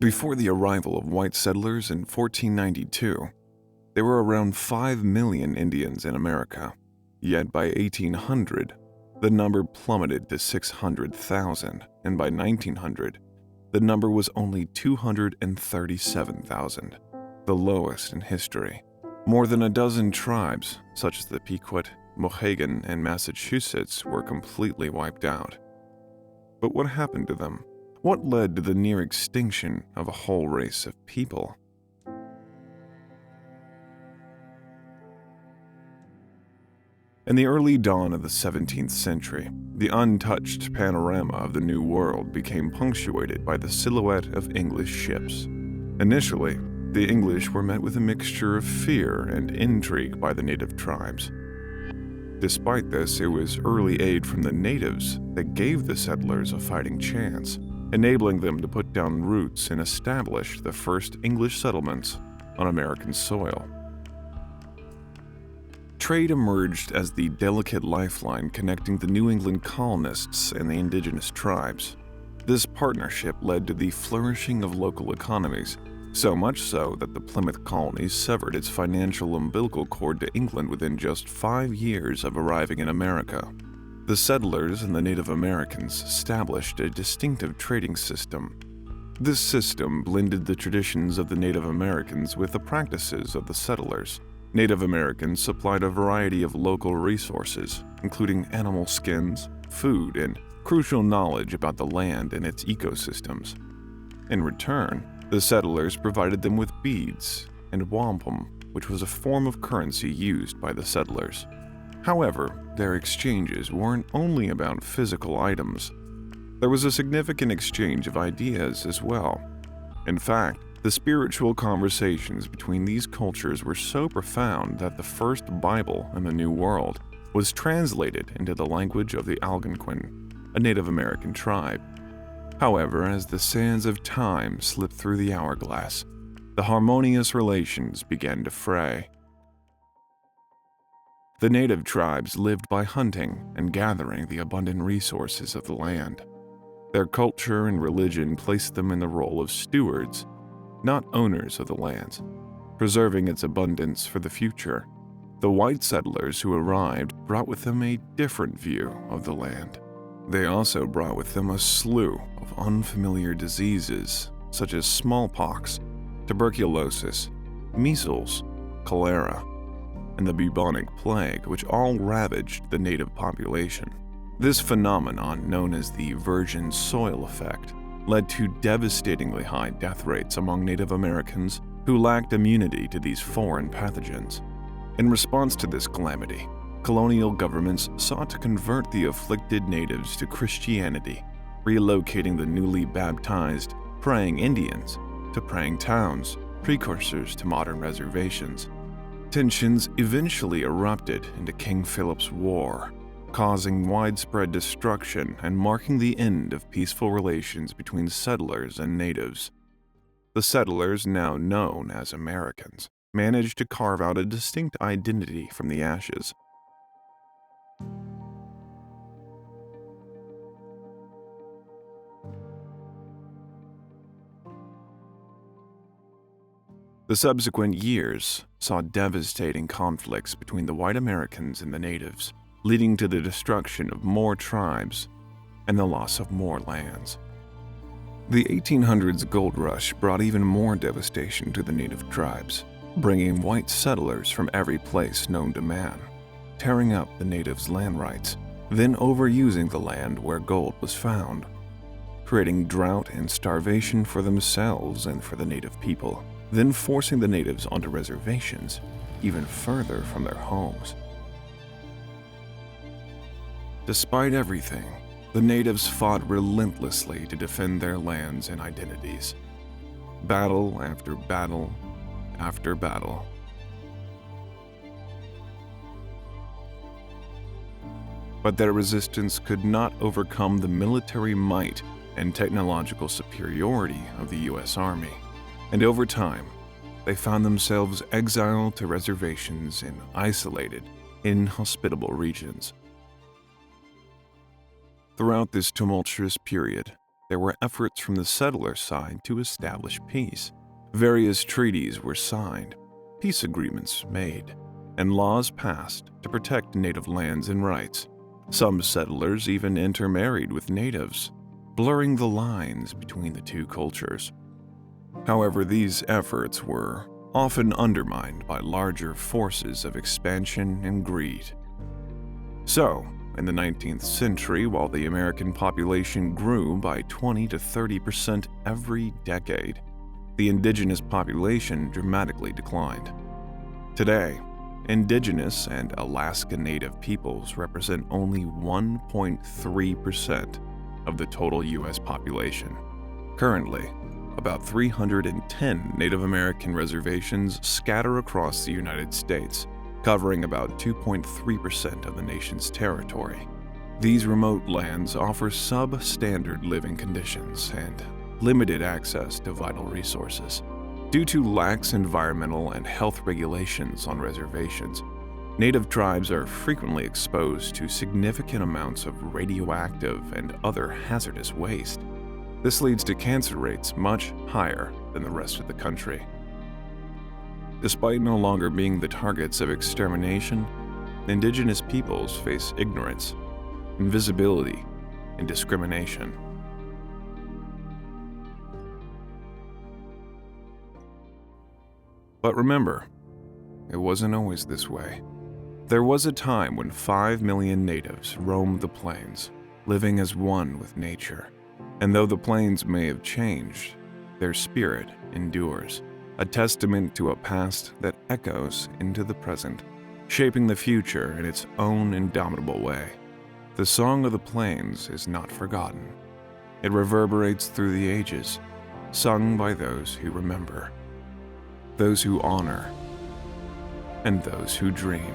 Before the arrival of white settlers in 1492, there were around 5 million Indians in America. Yet by 1800, the number plummeted to 600,000, and by 1900, the number was only 237,000, the lowest in history. More than a dozen tribes, such as the Pequot, Mohegan, and Massachusetts, were completely wiped out. But what happened to them? What led to the near extinction of a whole race of people? In the early dawn of the 17th century, the untouched panorama of the New World became punctuated by the silhouette of English ships. Initially, the English were met with a mixture of fear and intrigue by the native tribes. Despite this, it was early aid from the natives that gave the settlers a fighting chance, enabling them to put down roots and establish the first English settlements on American soil. Trade emerged as the delicate lifeline connecting the New England colonists and the indigenous tribes. This partnership led to the flourishing of local economies, so much so that the Plymouth colony severed its financial umbilical cord to England within just 5 years of arriving in America. The settlers and the Native Americans established a distinctive trading system. This system blended the traditions of the Native Americans with the practices of the settlers. Native Americans supplied a variety of local resources, including animal skins, food, and crucial knowledge about the land and its ecosystems. In return, the settlers provided them with beads and wampum, which was a form of currency used by the settlers. However, their exchanges weren't only about physical items. There was a significant exchange of ideas as well. In fact, the spiritual conversations between these cultures were so profound that the first Bible in the New World was translated into the language of the Algonquin, a Native American tribe. However, as the sands of time slipped through the hourglass, the harmonious relations began to fray. The native tribes lived by hunting and gathering the abundant resources of the land. Their culture and religion placed them in the role of stewards, not owners of the lands, preserving its abundance for the future. The white settlers who arrived brought with them a different view of the land. They also brought with them a slew of unfamiliar diseases such as smallpox, tuberculosis, measles, cholera, and the bubonic plague, which all ravaged the native population. This phenomenon, known as the virgin soil effect, led to devastatingly high death rates among Native Americans who lacked immunity to these foreign pathogens. In response to this calamity, colonial governments sought to convert the afflicted natives to Christianity, relocating the newly baptized praying Indians to praying towns, precursors to modern reservations. Tensions eventually erupted into King Philip's War, causing widespread destruction and marking the end of peaceful relations between settlers and natives. The settlers, now known as Americans, managed to carve out a distinct identity from the ashes. The subsequent years saw devastating conflicts between the white Americans and the natives, leading to the destruction of more tribes and the loss of more lands. The 1800s gold rush brought even more devastation to the native tribes, bringing white settlers from every place known to man, tearing up the natives' land rights, then overusing the land where gold was found, creating drought and starvation for themselves and for the native people, then forcing the natives onto reservations, even further from their homes. Despite everything, the natives fought relentlessly to defend their lands and identities. Battle after battle after battle. But their resistance could not overcome the military might and technological superiority of the U.S. Army, and over time, they found themselves exiled to reservations in isolated, inhospitable regions. Throughout this tumultuous period, there were efforts from the settler side to establish peace. Various treaties were signed, peace agreements made, and laws passed to protect native lands and rights. Some settlers even intermarried with natives, blurring the lines between the two cultures. However, these efforts were often undermined by larger forces of expansion and greed. So, in the 19th century, while the American population grew by 20 to 30% every decade, the indigenous population dramatically declined. Today, Indigenous and Alaska Native peoples represent only 1.3% of the total U.S. population. Currently, about 310 Native American reservations scatter across the United States, covering about 2.3% of the nation's territory. These remote lands offer substandard living conditions and limited access to vital resources. Due to lax environmental and health regulations on reservations, Native tribes are frequently exposed to significant amounts of radioactive and other hazardous waste. This leads to cancer rates much higher than the rest of the country. Despite no longer being the targets of extermination, Indigenous peoples face ignorance, invisibility, and discrimination. But remember, it wasn't always this way. There was a time when 5 million natives roamed the plains, living as one with nature. And though the plains may have changed, their spirit endures, a testament to a past that echoes into the present, shaping the future in its own indomitable way. The song of the plains is not forgotten. It reverberates through the ages, sung by those who remember, those who honor, and those who dream.